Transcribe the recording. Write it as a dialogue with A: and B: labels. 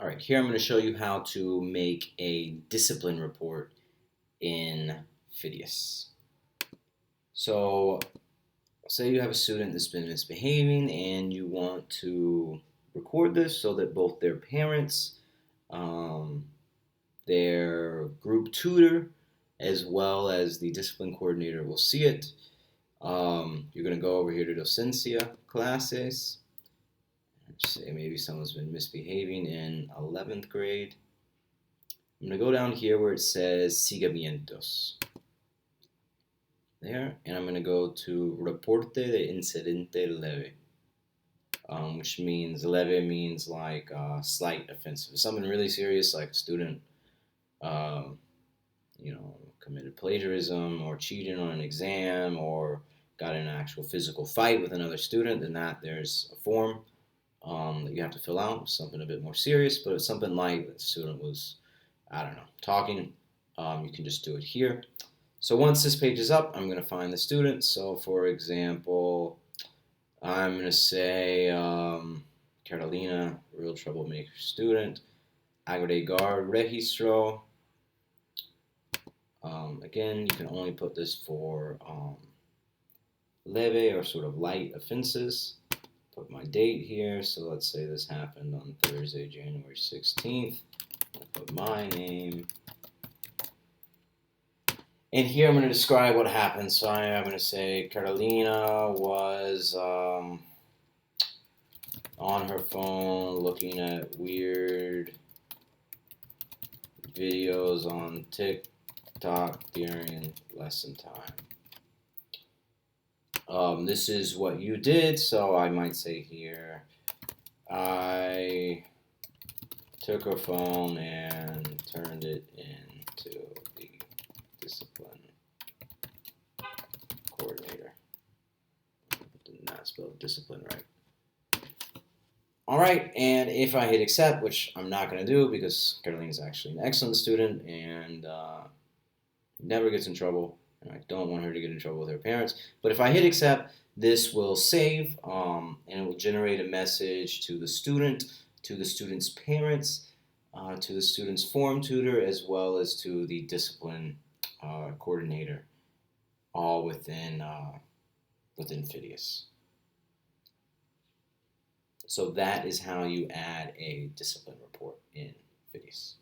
A: Alright, here I'm going to show you how to make a discipline report in Phidias. So, say you have a student that's been misbehaving and you want to record this so that both their parents, um, their group tutor, as well as the discipline coordinator will see it. You're going to go over here to Docencia Classes. Say maybe someone's been misbehaving in 11th grade. I'm going to go down here where it says Sigamientos. There, and I'm going to go to Reporte de Incidente Leve, which means leve means like slight offensive. Something really serious, like a student, um, committed plagiarism or cheating on an exam or got in an actual physical fight with another student, then there's a form that you have to fill out, something a bit more serious, but it's something like the student was, I don't know, talking. You can just do it here. So once this page is up, I'm going to find the student. So for example, I'm going to say Carolina, real troublemaker student, agregar registro. Again, you can only put this for leve or sort of light offenses. Put my date here. So let's say this happened on Thursday, January 16th. I'll put my name. And here I'm going to describe what happened. So I'm going to say Carolina was on her phone looking at weird videos on TikTok during lesson time. This is what you did. So I might say here, I took her phone and turned it into the discipline coordinator. Did not spell discipline right. Alright, and if I hit accept, which I'm not going to do because Carolina's actually an excellent student and never gets in trouble, and I don't want her to get in trouble with her parents, but if I hit accept, this will save and it will generate a message to the student, to the student's parents, to the student's form tutor, as well as to the discipline coordinator, all within Phidias. So that is how you add a discipline report in Phidias.